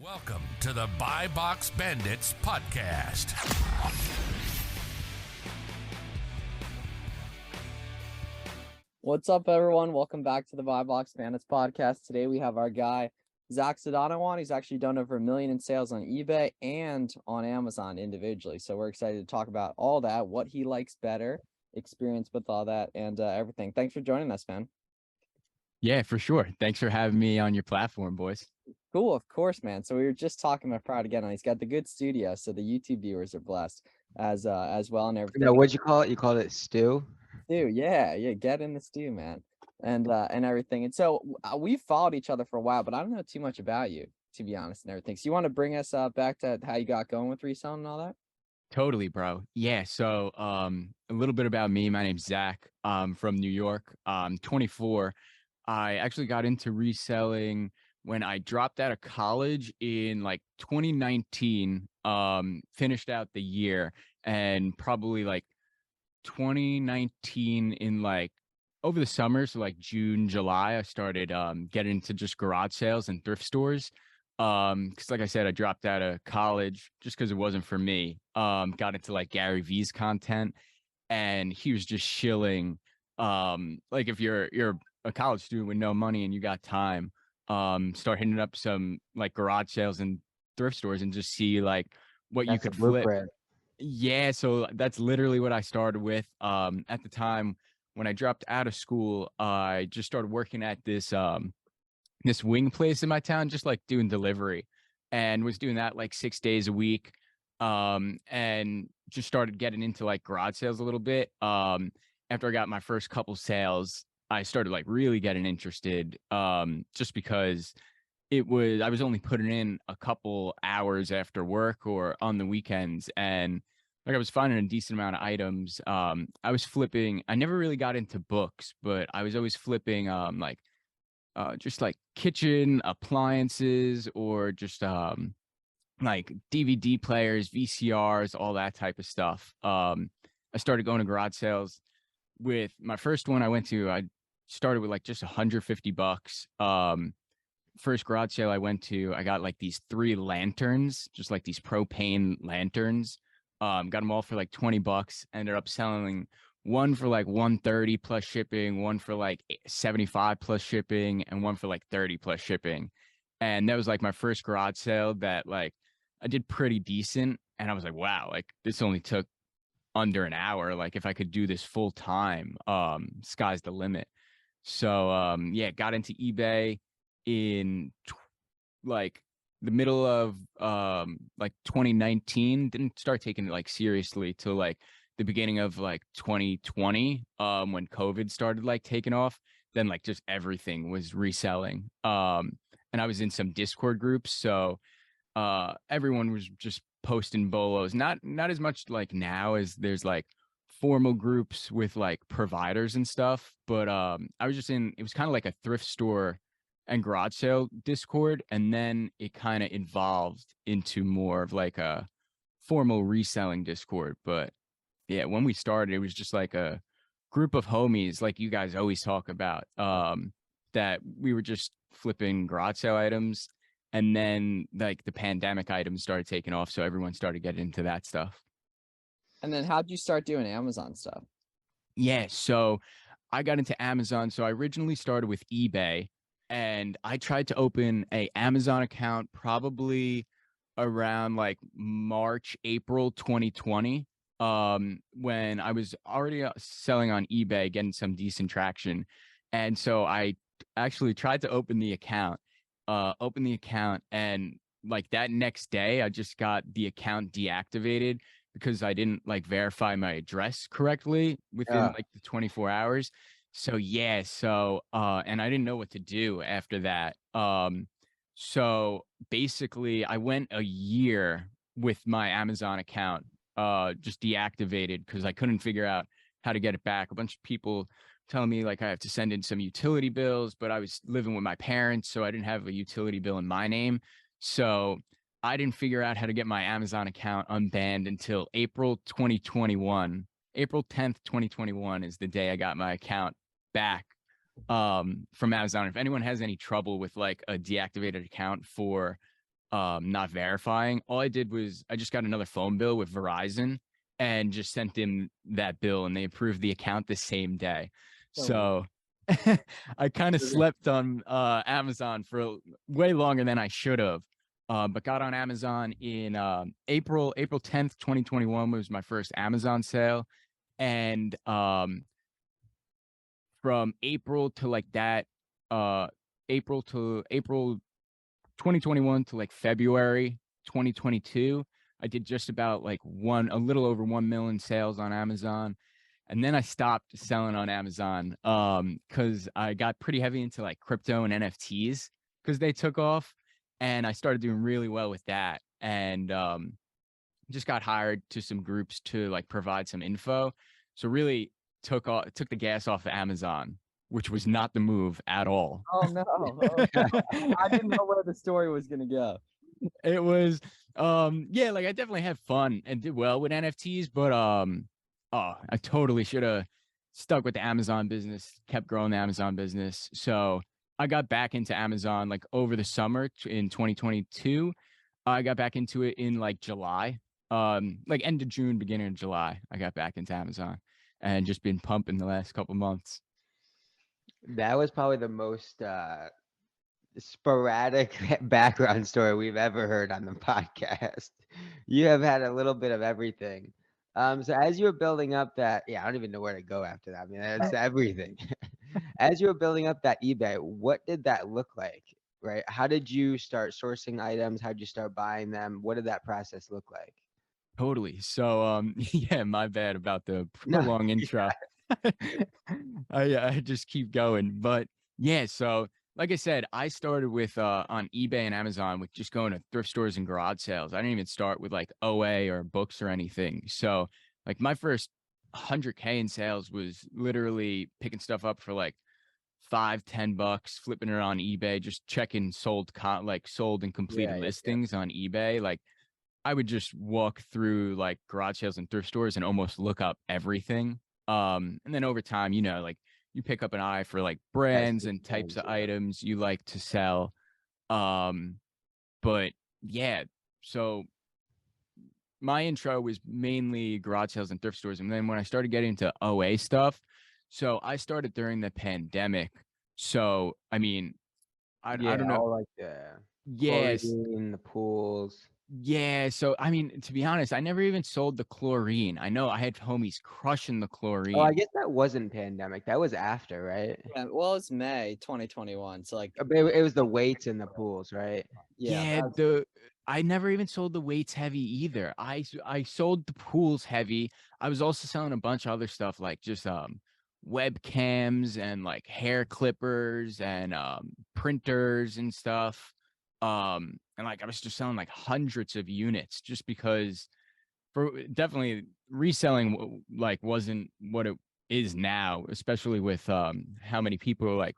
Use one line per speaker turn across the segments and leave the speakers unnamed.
Welcome to the Buy Box Bandits podcast.
What's up, everyone? Welcome back to the Buy Box Bandits podcast. Today we have our guy, Sadano on. He's actually done over $1 million in sales on eBay and on Amazon individually. So we're excited to talk about all that, what he likes better, experience with all that, and everything. Thanks for joining us, man.
Yeah, for sure. Thanks for having me on your platform, boys.
Cool, of course, man. So we were just talking about Proud again, and he's got the good studio, so the YouTube viewers are blessed as well and everything.
No, what'd you call it? You called it stew?
Stew, yeah, get in the stew, man, and everything. And so we've followed each other for a while, but I don't know too much about you, to be honest, and everything. So you want to bring us back to how you got going with reselling and all that?
Totally, bro. Yeah. So a little bit about me. My name's Zach. I'm from New York. I'm 24. I actually got into reselling when I dropped out of college in like 2019, finished out the year, and probably like 2019 in like over the summer, so like June, July, I started getting into just garage sales and thrift stores. Because like I said, I dropped out of college just because it wasn't for me. Got into like Gary V's content, and he was just shilling. Like if you're a college student with no money and you got time, start hitting up some like garage sales and thrift stores and just see like what you could flip. Yeah, so that's literally what I started with. At the time when I dropped out of school, I just started working at this wing place in my town, just like doing delivery, and was doing that like 6 days a week. And just started getting into like garage sales a little bit. After I got my first couple sales, I started like really getting interested, just because I was only putting in a couple hours after work or on the weekends, and like I was finding a decent amount of items. I was flipping. I never really got into books, but I was always flipping just like kitchen appliances or just like DVD players, VCRs, all that type of stuff. I started going to garage sales. With my first one I started with like just $150. First garage sale I went to, I got like these 3 lanterns, just like these propane lanterns. Got them all for like $20. Ended up selling one for like $130 plus shipping, one for like $75 plus shipping, and one for like $30 plus shipping. And that was like my first garage sale that like I did pretty decent. And I was like, wow, like this only took under an hour. Like if I could do this full time, sky's the limit. So yeah, got into eBay in like the middle of like 2019. Didn't start taking it like seriously till like the beginning of like 2020, when COVID started like taking off. Then like just everything was reselling. And I was in some Discord groups, so everyone was just posting bolos. Not as much like now as there's like formal groups with like providers and stuff, but I was just it was kind of like a thrift store and garage sale Discord, and then it kind of evolved into more of like a formal reselling Discord. But yeah, when we started, it was just like a group of homies, like you guys always talk about, that we were just flipping garage sale items. And then like the pandemic items started taking off, so everyone started getting into that stuff.
And then how'd you start doing Amazon stuff?
Yeah, so I got into Amazon. So I originally started with eBay, and I tried to open a Amazon account probably around like March, April 2020, when I was already selling on eBay, getting some decent traction. And so I actually tried to open the account, and like that next day I just got the account deactivated because I didn't like verify my address correctly within like the 24 hours. So yeah, and I didn't know what to do after that. So basically I went a year with my Amazon account just deactivated because I couldn't figure out how to get it back. A bunch of people telling me like I have to send in some utility bills, but I was living with my parents, so I didn't have a utility bill in my name. So I didn't figure out how to get my Amazon account unbanned until April 2021. April 10th, 2021 is the day I got my account back from Amazon. If anyone has any trouble with like a deactivated account for not verifying. All I did was I just got another phone bill with Verizon and just sent them that bill, and they approved the account the same day. So I kind of slept on Amazon for way longer than I should have. But got on Amazon in April 10th, 2021 was my first Amazon sale. And from April to like that, April 2021 to like February 2022, I did just about like a little over 1 million sales on Amazon. And then I stopped selling on Amazon because I got pretty heavy into like crypto and NFTs because they took off, and I started doing really well with that. And just got hired to some groups to like provide some info. So really took the gas off of Amazon, which was not the move at all.
Oh no. Oh, I didn't know where the story was gonna go.
It was yeah, like I definitely had fun and did well with NFTs, but I totally should have stuck with the Amazon business, kept growing the Amazon business. So I got back into Amazon like over the summer in 2022. I got back into it in like July. Like end of June, beginning of July, I got back into Amazon and just been pumping the last couple months.
That was probably the most sporadic background story we've ever heard on the podcast. You have had a little bit of everything. So as you were building up that, I don't even know where to go after that. I mean, that's everything. As you were building up that eBay, what did that look like, right? How did you start sourcing items? How did you start buying them? What did that process look like?
Totally. So yeah, my bad about the
No,
long intro. I just keep going. But yeah, so like I said, I started with on eBay and Amazon with just going to thrift stores and garage sales. I didn't even start with like OA or books or anything. So like my first 100K in sales was literally picking stuff up for like $5-10, flipping it on eBay, just checking sold and completed listings on eBay. Like I would just walk through like garage sales and thrift stores and almost look up everything. And then over time, like you pick up an eye for like brands and types of items you like to sell. But yeah, so my intro was mainly garage sales and thrift stores. And then when I started getting into OA stuff, so I started during the pandemic. So, I mean, I don't know.
all like the
Yes.
chlorine, the pools.
Yeah, so I mean, to be honest, I never even sold the chlorine. I know I had homies crushing the
Oh, I
chlorine.
guess that wasn't pandemic. That was after, right?
Yeah, well, it's May 2021. So like,
But it was the weights in the pools, right?
yeah,
Yeah, I never even sold the weights heavy either. I sold the pools heavy. I was also selling a bunch of other stuff like just webcams and like hair clippers and printers and stuff. And like I was just selling like hundreds of units just because for definitely reselling like wasn't what it is now, especially with how many people are like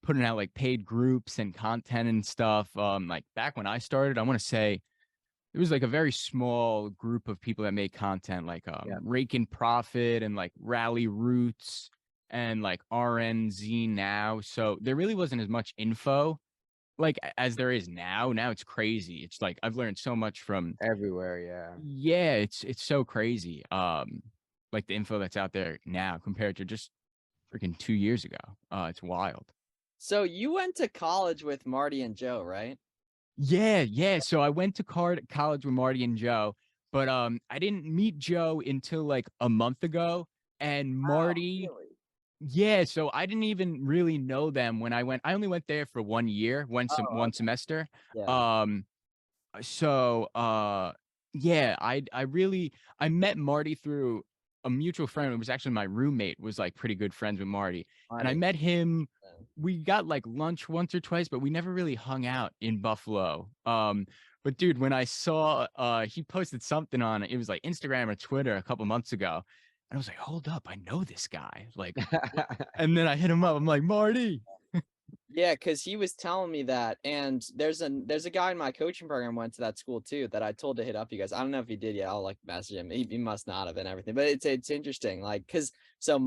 putting out like paid groups and content and stuff. Like back when I started, I want to say it was like a very small group of people that made content like Rake and Profit and like Rally Roots and like RNZ now. So there really wasn't as much info like as there is now. Now it's crazy. It's like I've learned so much from
Everywhere, yeah.
yeah, it's so crazy. Like the info that's out there now compared to just freaking 2 years ago. It's wild.
so you went to college with Marty and Joe, right?
Yeah. So I went to college with Marty and Joe, but I didn't meet Joe until like a month ago. And Marty,
Really?
yeah, so I didn't even really know them when I went. I only went there for 1 year, one semester.
Yeah.
Um, so yeah, I met Marty through a mutual friend. It was actually my roommate was like pretty good friends with Marty. And I met him. We got like lunch once or twice, but we never really hung out in Buffalo. But dude, when I saw he posted something on it was like Instagram or Twitter a couple months ago. And I was like, hold up, I know this guy. Like, and then I hit him up. I'm like, Marty.
Yeah, because he was telling me that, and there's a guy in my coaching program went to that school too that I told to hit up you guys. I don't know if he did yet. I'll like message him. He must not have and everything, but it's interesting. Like, cause so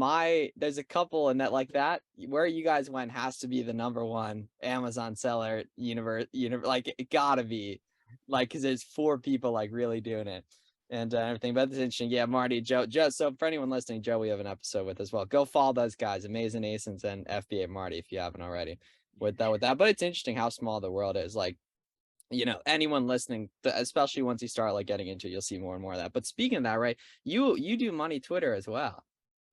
there's a couple and that like that where you guys went has to be the #1 Amazon seller universe. Like it gotta be. like, because there's 4 people like really doing it and everything. But it's interesting. Yeah, Marty, Joe. So for anyone listening, Joe, we have an episode with as well. Go follow those guys, Amazing Asins and FBA Marty, if you haven't already. With that. But it's interesting how small the world is. Like, anyone listening, especially once you start like getting into it, you'll see more and more of that. But speaking of that, right, you do money Twitter as well.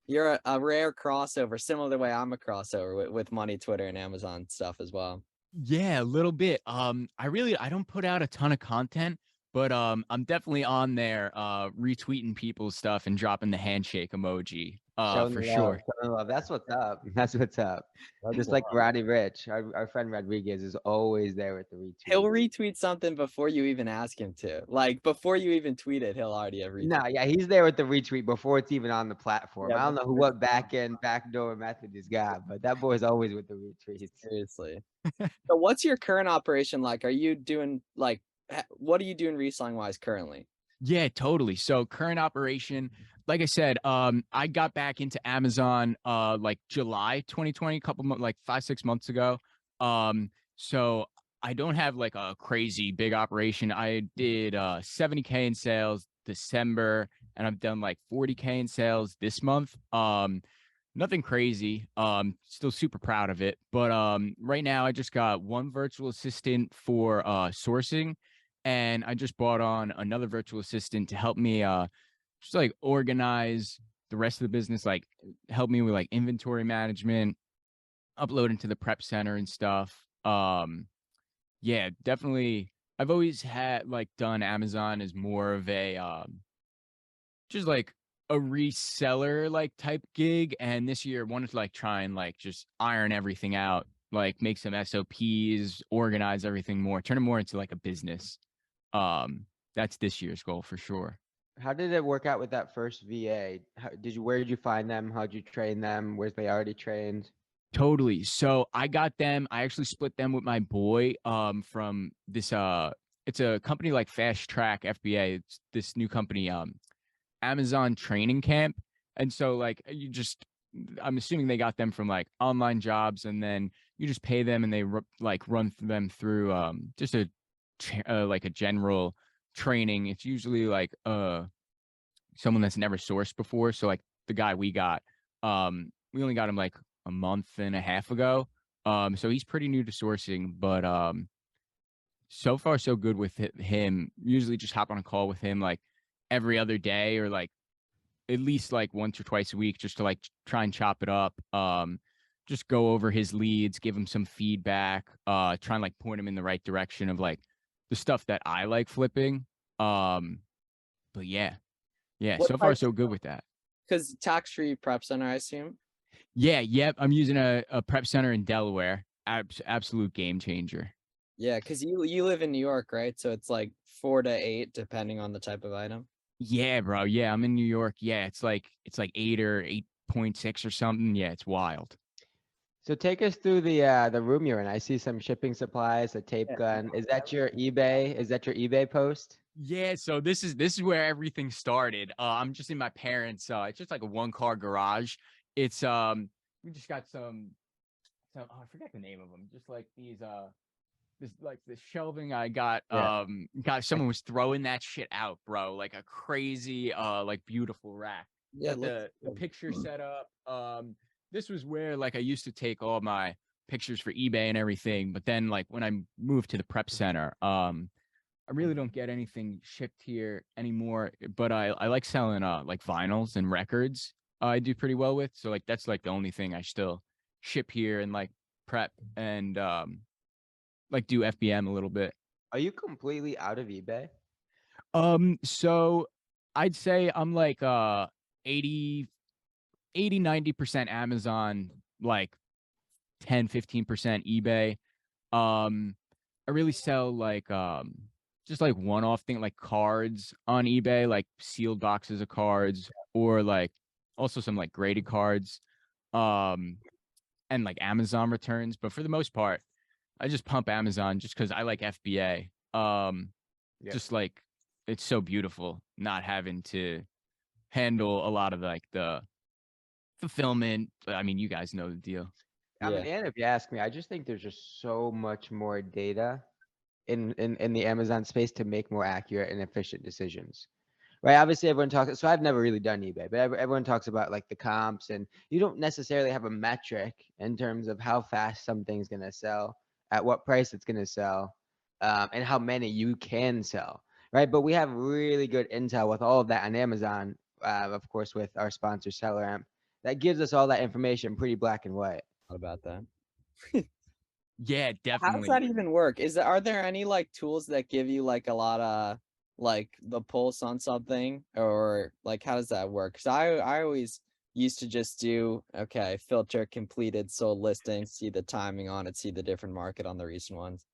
You're a rare crossover, similar to the way I'm a crossover with money Twitter and Amazon stuff as well.
Yeah, a little bit. I don't put out a ton of content, but I'm definitely on there retweeting people's stuff and dropping the handshake emoji
Showing
for
the love,
sure.
showing the love. That's what's up. That's what's up. Just like Roddy Rich, our friend Rodriguez is always there with the
He'll
retweet.
retweet something before you even ask him to. Like before you even tweet it, he'll already have retweeted.
No, yeah, he's there with the retweet before it's even on the platform.
Yeah,
I don't know what backdoor method he's got, but that boy's always with the retweets.
Seriously. So what's your current operation like? Are you doing like what are you doing reselling wise currently?
Yeah, totally. So current operation, like I said, I got back into Amazon like July 2020, couple months, like 5-6 months ago. So I don't have like a crazy big operation. I did 70K in sales December, and I've done like 40K in sales this month. Nothing crazy. Still super proud of it. But right now I just got one virtual assistant for sourcing, and I just brought on another virtual assistant to help me just like organize the rest of the business, like help me with like inventory management, upload into the prep center and stuff. Yeah, definitely. I've always had like done Amazon as more of a just like a reseller like type gig, and this year wanted to like try and like just iron everything out, like make some SOPs, organize everything more, turn it more into like a business. That's this year's goal for sure.
How did it work out with that first VA? Where did you find them? How'd you train them? Where's they already trained?
Totally. So I got them. I actually split them with my boy from this it's a company like Fast Track FBA. It's this new company, Amazon Training Camp. And so like I'm assuming they got them from like online jobs, and then you just pay them and they like run them through just like a general training. It's usually like someone that's never sourced before. So like the guy we got, we only got him like a month and a half ago. So he's pretty new to sourcing, but so far so good with him. Usually just hop on a call with him like every other day, or like at least like once or twice a week, just to like try and chop it up. Just go over his leads, give him some feedback, try and like point him in the right direction of like the stuff that I like flipping. But yeah,
What
so far
types
so good with that.
Because tax-free prep center, I assume.
Yeah, yep. I'm using a prep center in Delaware. Absolute game changer.
Yeah, because you live in New York, right? So it's like 4 to 8, depending on the type of item.
Yeah, bro. Yeah, I'm in New York. Yeah, it's like 8 or 8.6 or something. Yeah, it's wild.
So take us through the room you're in. I see some shipping supplies, a tape gun. Is that your eBay? Is that your eBay post?
Yeah, so this is where everything started. I'm just in my parents' it's just like a 1-car garage. It's we just got some I forget the name of them. Just like these this shelving I got someone was throwing that shit out, bro. Like a crazy like beautiful rack.
Yeah,
Got the picture set up. This was where like I used to take all my pictures for eBay and everything, but then like when I moved to the prep center, I really don't get anything shipped here anymore, but I like selling like vinyls and records. I do pretty well with, so like that's like the only thing I still ship here and like prep and like do FBM a little bit.
Are you completely out of eBay?
So I'd say I'm like 80 90% Amazon, like 10-15% eBay. I really sell like just like one-off thing like cards on eBay, like sealed boxes of cards, or like also some like graded cards, um and like Amazon returns. But for the most part, I just pump Amazon just because I like FBA. Just like it's so beautiful not having to handle a lot of like the fulfillment. I mean, you guys know the deal.
I mean, and if you ask me, I just think there's just so much more data in the Amazon space to make more accurate and efficient decisions. Right. Obviously, everyone talks. So I've never really done eBay, but everyone talks about like the comps, and you don't necessarily have a metric in terms of how fast something's going to sell, at what price it's going to sell, and how many you can sell. Right. But we have really good intel with all of that on Amazon, of course, with our sponsor SellerAmp, that gives us all that information pretty black and white.
What about that?
Yeah,
How does
definitely.
that even work? Are there any like tools that give you like a lot of like the pulse on something, or like how does that work? Because I always used to just do, okay, filter completed sold listings, see the timing on it, see the different market on the recent ones.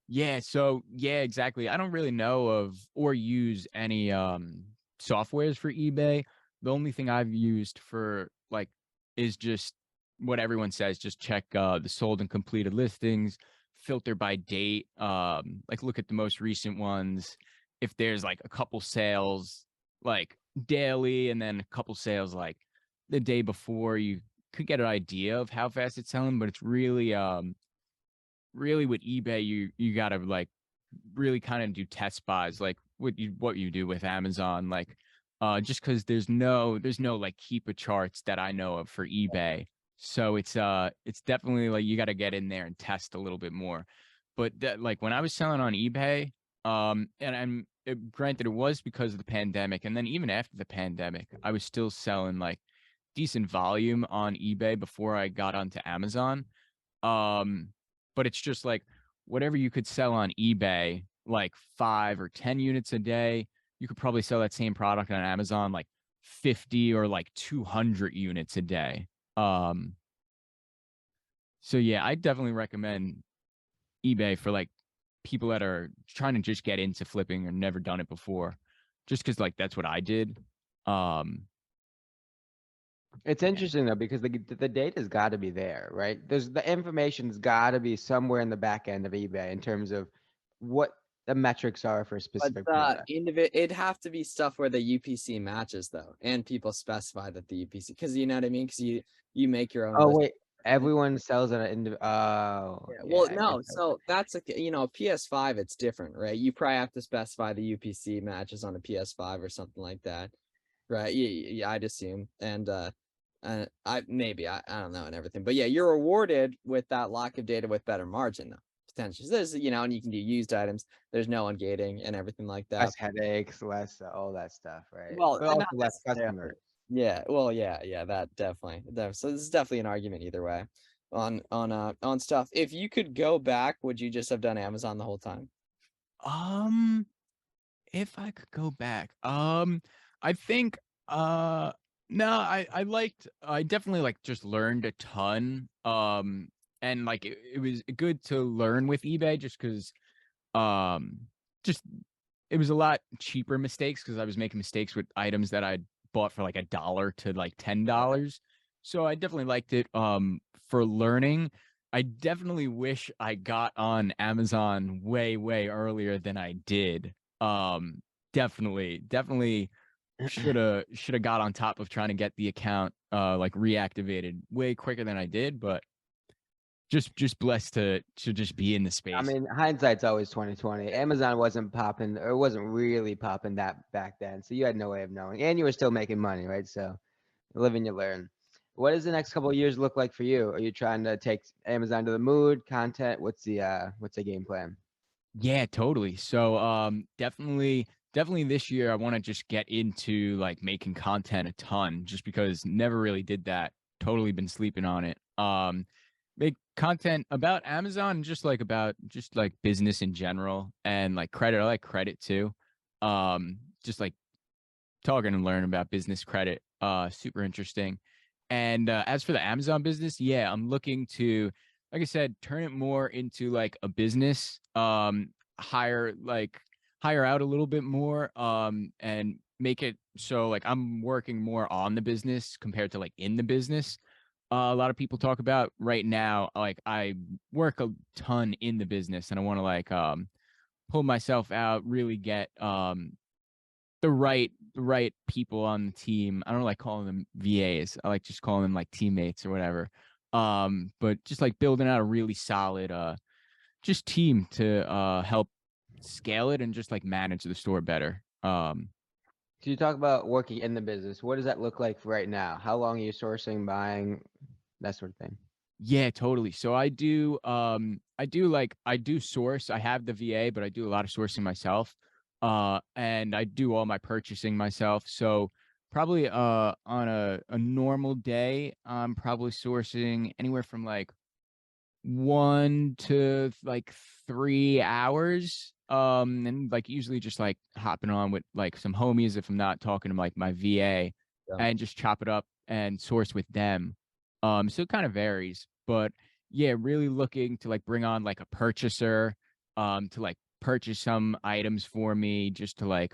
Yeah, so yeah, exactly. I don't really know of or use any softwares for eBay. The only thing I've used for like is just what everyone says, just check the sold and completed listings, filter by date, like look at the most recent ones. If there's like a couple sales like daily and then a couple sales like the day before, you could get an idea of how fast it's selling, but it's really with eBay, you gotta like really kind of do test buys, like what you do with Amazon, like just because there's no like keeper charts that I know of for eBay. So it's definitely like you got to get in there and test a little bit more. But that, like when I was selling on eBay, and granted it was because of the pandemic, and then even after the pandemic, I was still selling like decent volume on eBay before I got onto Amazon. Um, but it's just like whatever you could sell on eBay, like 5 or 10 units a day, you could probably sell that same product on Amazon like 50 or like 200 units a day. Um, so yeah, I definitely recommend eBay for like people that are trying to just get into flipping or never done it before, just because like that's what I did. Um,
It's interesting though, because the data's got to be there, right? There's the information's got to be somewhere in the back end of eBay in terms of what the metrics are for a
But
specific product.
it'd have to be stuff where the UPC matches though, and people specify that the UPC, because you know what I mean, because you make your own
Oh
list.
wait, everyone sells on an oh
Yeah,
yeah,
well,
I guess
no, so that's a, PS5, it's different, right? You probably have to specify the UPC matches on a PS5 or something like that, right? Yeah, I'd assume. And I don't know and everything, but yeah, you're rewarded with that lack of data with better margin though. Potentially, there's and you can do used items. There's no ungating and everything like that.
less headaches, less all that stuff, right?
Well,
But
not
also less
necessarily.
customers.
Yeah, well, yeah, that definitely. So this is definitely an argument either way on stuff. If you could go back, would you just have done Amazon the whole time?
um, if I could go back, I think, no, I definitely like just learned a ton. And like it was good to learn with eBay just because, um, just it was a lot cheaper mistakes because I was making mistakes with items that I bought for like $1 to like $10. So I definitely liked it. For learning, I definitely wish I got on Amazon way earlier than I did. Um, definitely should have got on top of trying to get the account like reactivated way quicker than I did, but just blessed to just be in the
I
space.
mean, hindsight's always 2020. Amazon wasn't popping, or wasn't really popping that back then, so you had no way of knowing, and you were still making money, right? So you live and you learn. What does the next couple of years look like for you? Are you trying to take Amazon to the mood, content? What's the game plan?
Yeah, totally. So definitely this year I want to just get into like making content a ton just because never really did that. Totally been sleeping on it. Make content about Amazon and just like about just like business in general and like credit. I like credit too. Just like talking and learn about business credit. Super interesting. And as for the Amazon business, yeah, I'm looking to, like I said, turn it more into like a business. Hire hire out a little bit more. And make it so like I'm working more on the business compared to like in the business. A lot of people talk about right now, like I work a ton in the business and I want to like pull myself out, really get the right people on the team. I don't like calling them VAs. I like just calling them like teammates or whatever. But just like building out a really solid just team to help scale it and just like manage the store better.
So you talk about working in the business. What does that look like for right now? How long are you sourcing, buying, that sort of thing?
Yeah, totally. So I do source. I have the VA, but I do a lot of sourcing myself. And I do all my purchasing myself. So probably on a normal day, I'm probably sourcing anywhere from like 1 to like 3 hours. And like usually just like hopping on with like some homies if I'm not talking to like my VA,
Yeah.
and just chop it up and source with them. So it kind of varies, but yeah, really looking to like bring on like a purchaser, to like purchase some items for me, just to like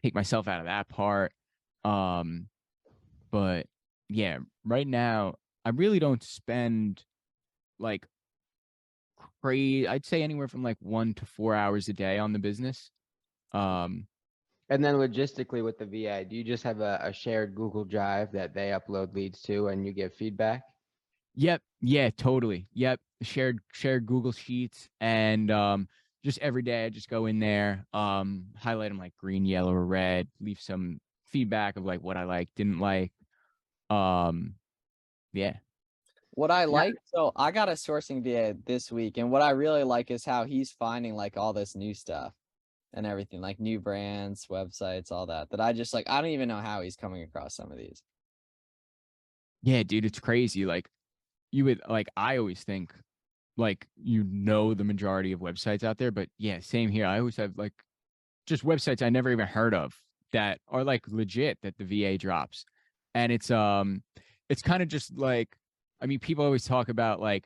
take myself out of that part. Um, but yeah, right now I really don't spend like crazy. I'd say anywhere from like 1 to 4 hours a day on the business. Um,
And then logistically with the VA, do you just have a shared Google Drive that they upload leads to and you give feedback?
Yep. Yeah, totally. Yep. Shared Google Sheets, and just every day I just go in there, highlight them like green, yellow, or red, leave some feedback of like what I like, didn't like. Um, yeah.
What I
Yeah.
like, so I got a sourcing VA this week, and what I really like is how he's finding like all this new stuff and everything, like new brands, websites, all that. That I just like, I don't even know how he's coming across some of these.
Yeah, dude, it's crazy. Like you would like I always think like the majority of websites out there, but yeah, same here. I always have like just websites I never even heard of that are like legit that the VA drops. And it's kind of just like, I mean, people always talk about like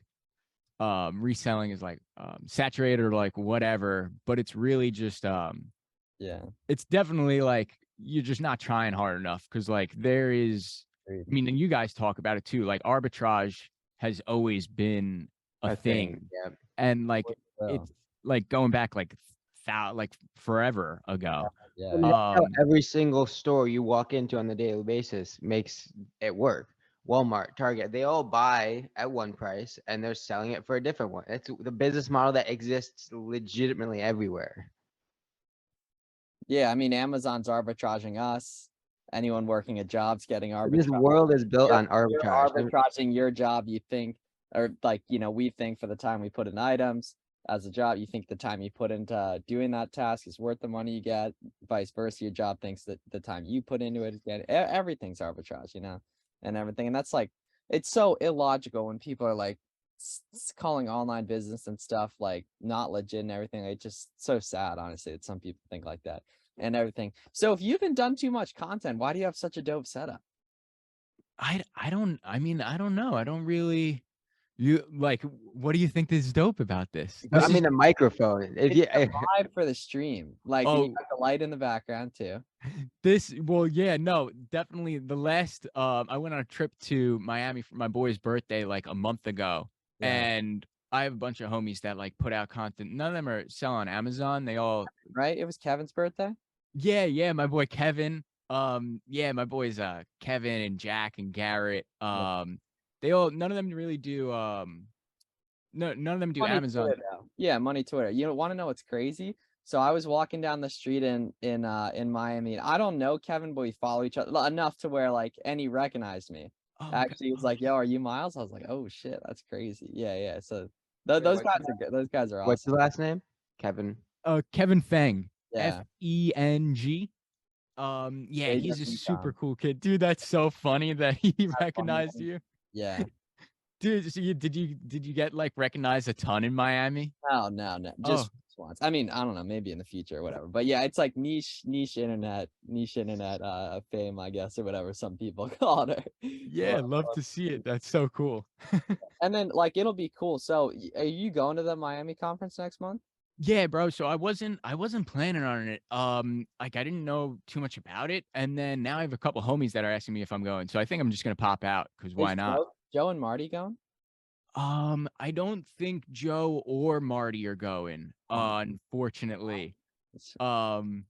reselling is like saturated or like whatever, but it's really just
Yeah.
it's definitely like you're just not trying hard enough, because like there is,
Agreed.
I mean, and you guys talk about it too, like arbitrage has always been a
A thing.
thing.
Yeah.
And like
So,
it's like going back like like forever ago.
yeah.
And
Yeah.
that's how
Um,
every single store you walk into on the daily basis makes it work. Walmart, Target, they all buy at one price and they're selling it for a different one. It's the business model that exists legitimately everywhere.
Yeah, I mean, Amazon's arbitraging us. Anyone working a job's getting
This
arbitrage.
world is built on
You're
arbitrage.
arbitraging your job, you think, or like, we think for the time we put in items as a job, you think the time you put into doing that task is worth the money you get, vice versa. Your job thinks that the time you put into it is getting everything's arbitrage, and everything. And that's like, it's so illogical when people are like calling online business and stuff like not legit and everything. It's just so sad, honestly, that some people think like that and everything. So if you haven't done too much content, why do you have such a dope setup?
I mean, I don't know. I don't really, you like, what do you think is dope about this?
I
This is
mean, a microphone. If
It's
you,
the vibe for the stream, like, and you
oh
got the light in the background too.
this well, yeah, no, definitely the last I went on a trip to Miami for my boy's birthday like a month ago.
Yeah.
And I have a bunch of homies that like put out content. None of them are selling on Amazon. They all,
Right? It was Kevin's birthday.
yeah, my boy Kevin. Yeah, my boys Kevin and Jack and Garrett.
Yeah.
They all, none of them really do no, none of them do
Money
Amazon.
Twitter though. Yeah, money Twitter. You want to know what's crazy? So I was walking down the street in Miami. And I don't know Kevin, but we follow each other enough to where like, and he recognized me.
Oh,
Actually, he was like, "Yo, are you Miles?" I was like, "Oh shit, that's crazy." Yeah, yeah. So
Wait,
those guys are good. Those guys are
what's
awesome.
the last name? Kevin.
Kevin Feng,
Yeah.
Feng. Yeah,
Yeah, he
he's
does
a
some
super cool kid, dude. That's so funny that he
fun,
recognized
man.
you,
Yeah.
dude. So did you get like recognized a ton in Miami?
No.
Oh,
Just once. I mean, I don't know, maybe in the future or whatever. But yeah, it's like niche internet fame, I guess, or whatever some people call it.
yeah, love to see it. That's so cool.
And then like it'll be cool. So are you going to the Miami conference next month?
Yeah, bro. So I wasn't planning on it. Like I didn't know too much about it, and then now I have a couple homies that are asking me if I'm going. So I think I'm just gonna pop out, because
Is
why not?
Joe and Marty going?
I don't think Joe or Marty are going,
Oh,
unfortunately.
it's-
Um,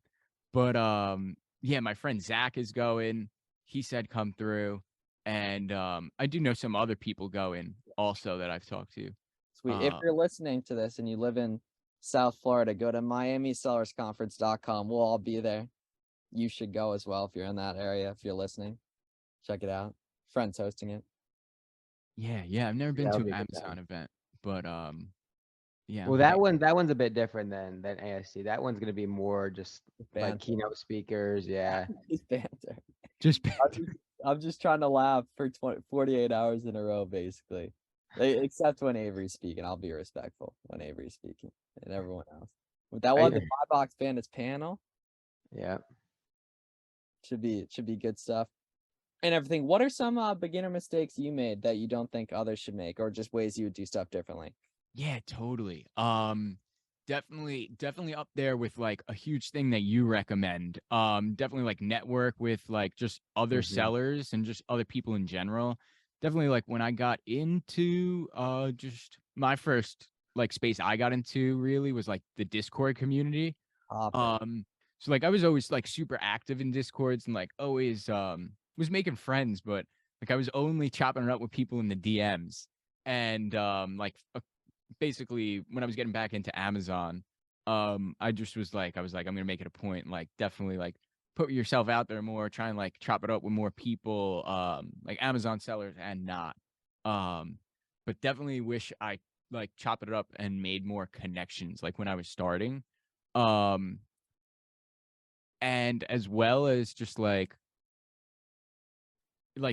but yeah, my friend Zach is going. He said come through, and I do know some other people going also that I've talked to.
Sweet. If
Uh,
you're listening to this and you live in South Florida, go to miamisellersconference.com. We'll all be there. You should go as well if you're in that area. If you're listening, check it out. Friends hosting it.
yeah. I've never been
That'll
to
be
an
a good
Amazon
time.
event, but yeah.
Well, that one's a bit different than ASC. That one's gonna be more just like
Banter.
keynote speakers. Yeah.
Just banter.
Just
I'm just trying to laugh for 48 hours in a row, basically. Except when Avery's speaking. I'll be respectful when Avery's speaking and everyone else. But that was the Buy Box Bandits panel.
Yeah.
Should be good stuff. And everything. What are some beginner mistakes you made that you don't think others should make, or just ways you would do stuff differently?
Yeah, totally. Definitely up there with like a huge thing that you recommend. Definitely like network with like just other
Mhm.
sellers and just other people in general. Definitely like when I got into just my first like space I got into really was like the Discord community.
Hopper.
So like I was always like super active in Discords and like always was making friends, but like I was only chopping it up with people in the DMs. And basically when I was getting back into Amazon, I just was like, I'm gonna make it a point, like definitely like put yourself out there more, try and like chop it up with more people, like Amazon sellers and not. But definitely wish I like chopped it up and made more connections like when I was starting. Um, and as well as just like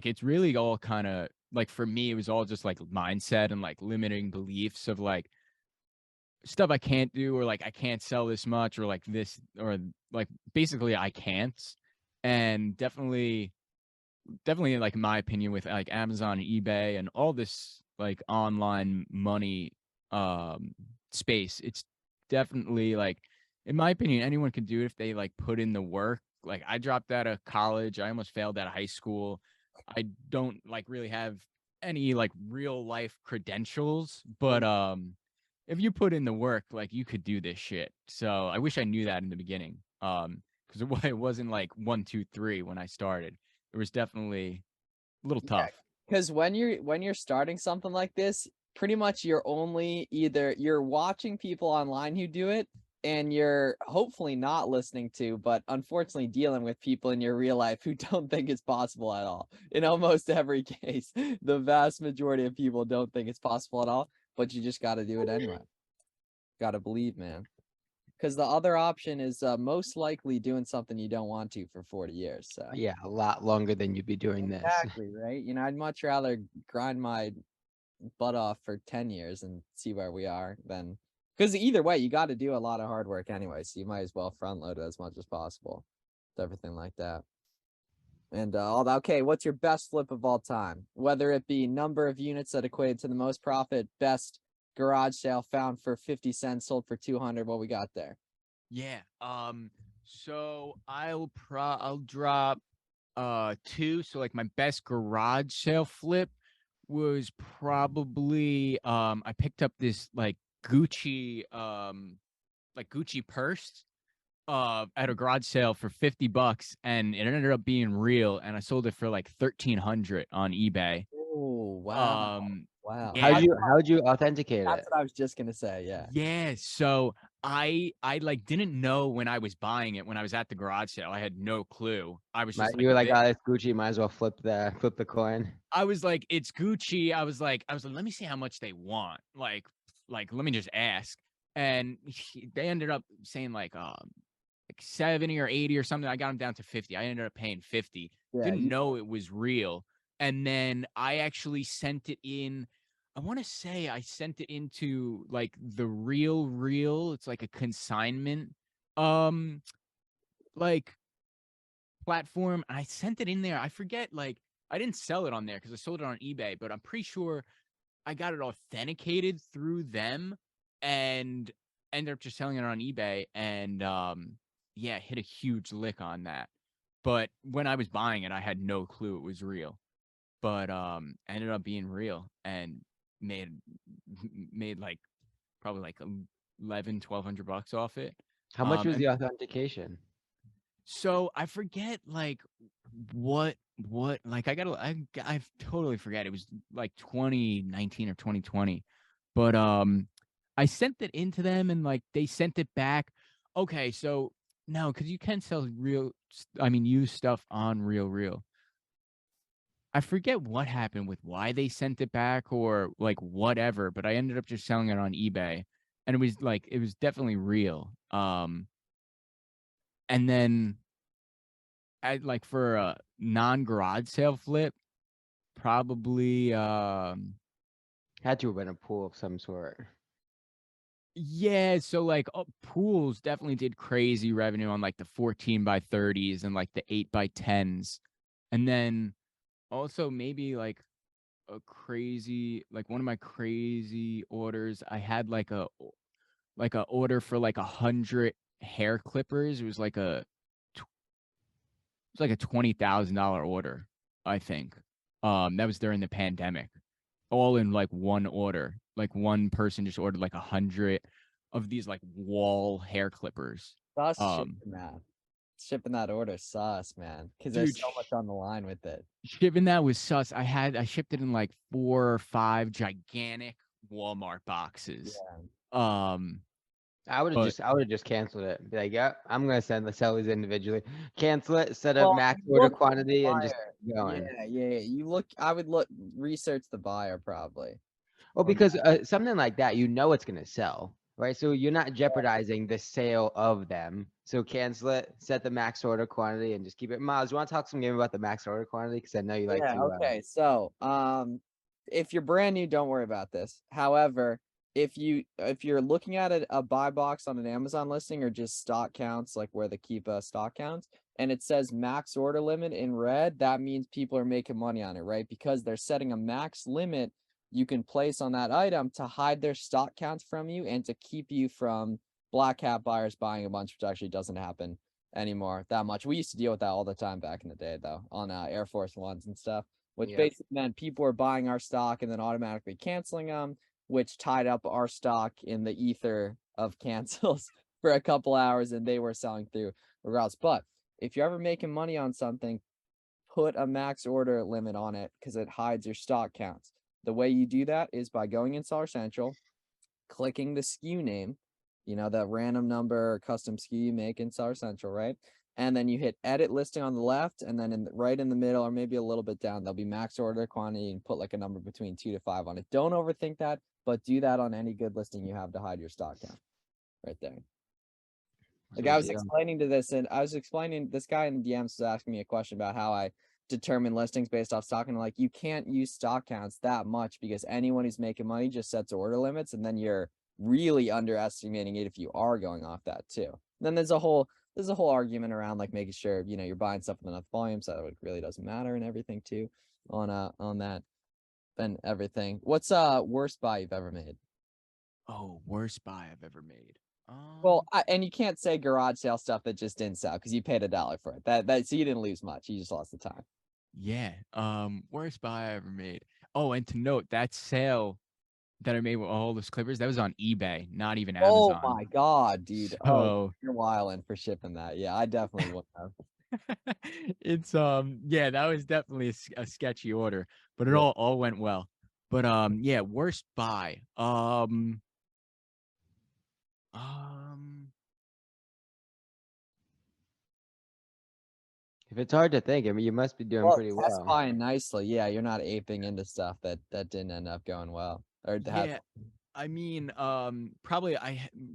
it's really all kind of like for me, it was all just like mindset and like limiting beliefs of like stuff I can't do or like I can't sell this much or like this or like basically I can't. And definitely like in my opinion with like Amazon and eBay and all this like online money space, it's definitely like in my opinion anyone can do it if they like put in the work. Like I dropped out of college, I almost failed out of high school. I don't like really have any like real life credentials, but if you put in the work, like you could do this shit. So I wish I knew that in the beginning. Because it wasn't like 1, 2, 3 when I started. It was definitely a little tough.
Because when you're starting something like this, pretty much you're only either you're watching people online who do it, and you're hopefully not listening to, but unfortunately dealing with people in your real life who don't think it's possible at all. In almost every case, the vast majority of people don't think it's possible at all, but you just got to do it anyway. Got to believe, man. Because the other option is most likely doing something you don't want to for 40 years. So
Yeah, a lot longer than you'd be doing this.
exactly, right? I'd much rather grind my butt off for 10 years and see where we are than, because either way, you got to do a lot of hard work anyway. So you might as well front load it as much as possible. Everything like that. And all that. Okay, what's your best flip of all time? Whether it be number of units that equated to the most profit, best garage sale found for 50 cents, sold for 200. What we got there?
Yeah. So I'll drop 2. So like my best garage sale flip was probably I picked up this like Gucci purse at a garage sale for $50 and it ended up being real and I sold it for like 1,300 on eBay.
Oh, wow. Wow.
Yeah.
How'd you authenticate it?
That's what I was just gonna say. Yeah.
Yeah, so I like didn't know when I was buying it when I was at the garage sale. I had no clue. I was just
You were like,
there.
oh, it's Gucci. Might as well flip the coin.
I was like, it's Gucci. I was like, let me see how much they want. Like let me just ask. And they ended up saying like 70 or 80 or something. I got them down to 50. I ended up paying 50.
Yeah.
Didn't know it was real. And then I actually sent it in. I want to say I sent it into like the real. It's like a consignment like platform. I sent it in there. I forget like I didn't sell it on there because I sold it on eBay, but I'm pretty sure I got it authenticated through them and ended up just selling it on eBay and yeah, hit a huge lick on that. But when I was buying it, I had no clue it was real. But ended up being real and made like probably like 1,100-1,200 bucks off it.
How much was
And
the authentication?
so I forget like what like I totally forget. It was like 2019 or 2020. But I sent it into them and like they sent it back. Okay, so no, because you can sell used stuff on Real. I forget what happened with why they sent it back or like whatever, but I ended up just selling it on eBay, and it was definitely real. And then I like for a non-garage sale flip, probably
Had to have been a pool of some sort.
yeah, so like pools definitely did crazy revenue on like the 14 by 30s and like the 8 by 10s. And then also maybe like one of my crazy orders, I had like a order for like 100 hair clippers. It was like a $20,000 order, I think. That was during the pandemic, all in like one order. Like one person just ordered like 100 of these like wall hair clippers.
Sus
Um,
shipping that order sus, man, because there's
dude,
so much on the line with it.
shipping that was sus. I shipped it in like 4 or 5 gigantic Walmart boxes. Um, but
I would have just canceled it. Be like, yeah, I'm gonna sell these individually. Cancel it, set up
Well,
max
you
order
look at the
quantity, and just
buyer.
keep
Yeah,
going.
yeah. I would research the buyer probably
Well,
on
because something like that, you know it's gonna sell, right? So you're not jeopardizing the sale of them. So cancel it, set the max order quantity, and just keep it. Miles, you want to talk some game about the max order quantity? Because I know you like
Yeah,
to.
okay. So, if you're brand new, don't worry about this. However, if you're looking at a buy box on an Amazon listing or just stock counts, like where they keep stock counts, and it says max order limit in red, that means people are making money on it, right? Because they're setting a max limit you can place on that item to hide their stock counts from you and to keep you from black hat buyers buying a bunch, which actually doesn't happen anymore that much. We used to deal with that all the time back in the day, though, on Air Force Ones and stuff, which
Yep.
basically meant people were buying our stock and then automatically canceling them, which tied up our stock in the ether of cancels for a couple hours, and they were selling through regardless. But if you're ever making money on something, put a max order limit on it because it hides your stock counts. The way you do that is by going in Seller Central, clicking the SKU name, the random number or custom SKU you make in Seller Central, right? And then you hit edit listing on the left, and then right in the middle, or maybe a little bit down, there'll be max order quantity and put like a number between 2 to 5 on it. Don't overthink that, but do that on any good listing you have to hide your stock count right there. Like I was explaining to this, and I was explaining this guy in the DMs was asking me a question about how I determine listings based off stock, and like you can't use stock counts that much because anyone who's making money just sets order limits, and then you're really underestimating it if you are going off that too. And then there's a whole argument around like making sure you're buying stuff with enough volume so it really doesn't matter and everything too on that and everything. What's worst buy you've ever made?
oh, worst buy I've ever made.
Well, and you can't say garage sale stuff that just didn't sell because you paid $1 for it. So you didn't lose much. You just lost the time.
Yeah. Worst buy I ever made. Oh, and to note, that sale that I made with all those clippers, that was on eBay, not even
Oh
Amazon.
my God, dude. Oh,
So
you're wilding for shipping that. Yeah, I definitely would have.
it's yeah, that was definitely a sketchy order, but it
Yeah.
all went well. But yeah, worst buy. Um
If it's hard to think, I mean, you must be doing
Well,
pretty
test
well.
buying nicely. Yeah, you're not aping into stuff that didn't end up going well or have.
yeah, I mean, probably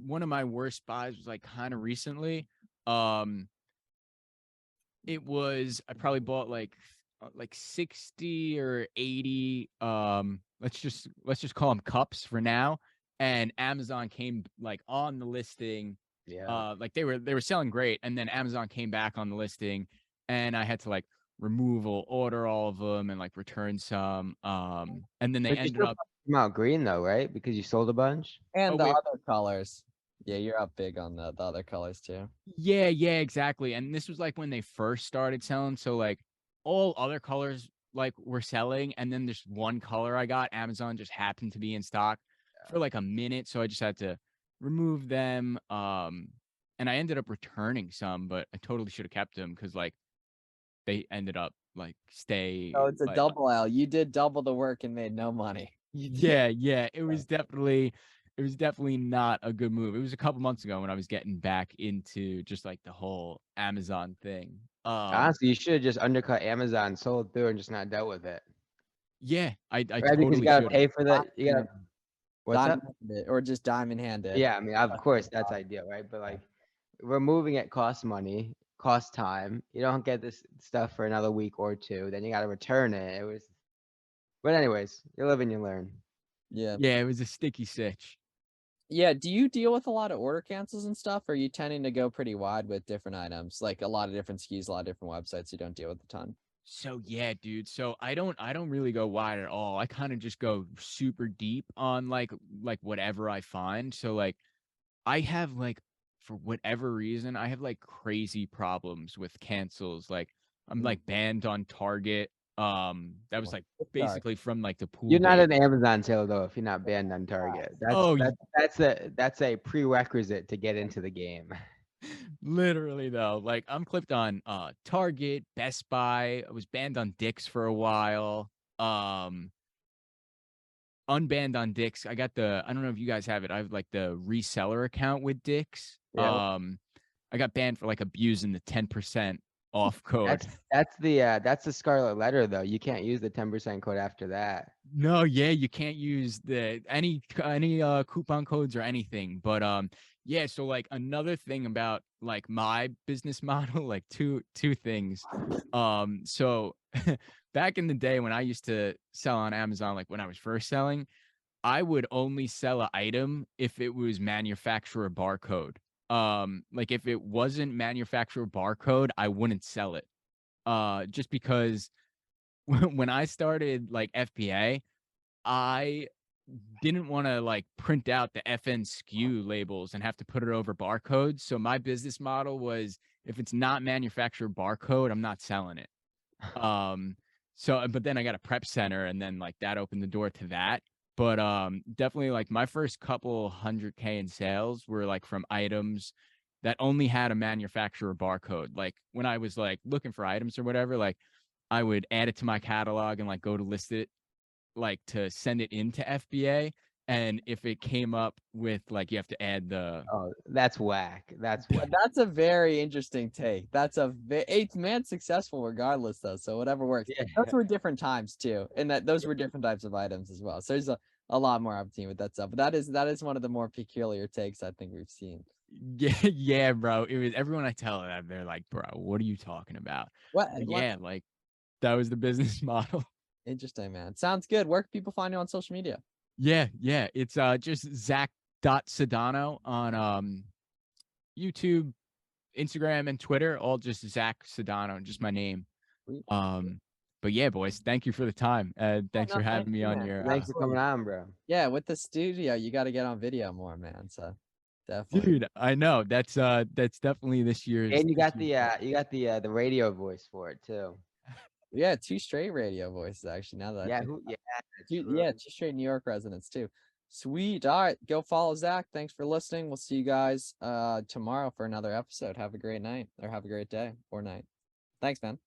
one of my worst buys was like kind of recently. Um it was I probably bought like 60 or 80 let's just call them cups for now, and Amazon came like on the listing,
Yeah.
like they were selling great, and then Amazon came back on the listing and I had to like remove or order all of them and like return some, and then they
But you
ended
still
up
come out green though, right? Because you sold a bunch.
oh
And the
wait.
other colors. Yeah, you're up big on the other colors too.
Yeah, exactly. And this was like when they first started selling. So like all other colors like were selling, and then this one color I got, Amazon just happened to be in stock for like a minute. So I just had to remove them. And I ended up returning some, but I totally should have kept them because like they ended up like
Oh, it's a
like
double L. You did double the work and made no money.
Yeah. It was definitely not a good move. It was a couple months ago when I was getting back into just like the whole Amazon thing.
Honestly, you should have just undercut Amazon, sold through, and just not dealt with it.
Yeah, I
Right? Because you
totally
gotta
should have.
pay for that. You gotta. What's up?
Diamond hand it, or just diamond hand it.
Yeah, I mean, of course, that's ideal, right? But like, removing it costs money, costs time. You don't get this stuff for another week or two. Then you gotta return it. It was. But anyways, you live and you learn.
Yeah.
Yeah, it was a sticky sitch.
Yeah. Do you deal with a lot of order cancels and stuff? Or are you tending to go pretty wide with different items, like a lot of different SKUs, a lot of different websites you don't deal with a ton?
So yeah, dude. So I don't really go wide at all. I kind of just go super deep on like whatever I find. So like I have like for whatever reason, I have like crazy problems with cancels. Like I'm
Mm.
like banned on Target. That was like
Flip side.
basically from like the pool
You're not
day.
an Amazon seller though if you're not banned on Target.
Oh,
That's a prerequisite to get into the game.
literally though. Like I'm clipped on Target, Best Buy. I was banned on Dick's for a while. Um Unbanned on Dick's. I don't know if you guys have it. I have like the reseller account with Dick's.
Yeah.
I got banned for like abusing the 10% off code.
That's the scarlet letter though. You can't use the 10% code after that.
No, yeah, you can't use any coupon codes or anything. But yeah, so like another thing about like my business model, like two things. So back in the day when I used to sell on Amazon, like when I was first selling, I would only sell an item if it was manufacturer barcode. Like if it wasn't manufacturer barcode, I wouldn't sell it. Just because when I started like FBA, I didn't want to like print out the FN SKU labels and have to put it over barcodes. So my business model was if it's not manufacturer barcode, I'm not selling it. So but then I got a prep center and then like that opened the door to that. But definitely like my first couple 100K in sales were like from items that only had a manufacturer barcode. Like when I was like looking for items or whatever, like I would add it to my catalog and like go to list it, like to send it into FBA. And if it came up with like you have to add the
Oh, that's whack. That's whack.
That's a very interesting take. That's it's man successful regardless though. So whatever works.
Yeah.
Those were different times too, and those were different types of items as well. So there's a lot more opportunity with that stuff. But that is one of the more peculiar takes I think we've seen.
yeah, bro. It was everyone I tell that they're like, bro, what are you talking about? But yeah, like that was the business model.
Interesting, man. Sounds good. Where can people find you on social media?
Yeah. It's just Zach.Sadano on YouTube, Instagram, and Twitter. All just Zach Sadano, just my name.
Sweet.
But yeah, boys, thank you for the time. Thanks
no,
for
thank
having me
you,
on
man.
your
Thanks for coming on, bro.
Yeah, with the studio, you got to get on video more, man. So definitely.
dude. I know that's definitely this year's.
And you got the radio voice for it too.
Yeah, two straight radio voices actually. Now that I
Yeah,
think
true.
two straight New York residents too. Sweet. All right, go follow Zach. Thanks for listening. We'll see you guys tomorrow for another episode. Have a great night or have a great day or night. Thanks, man.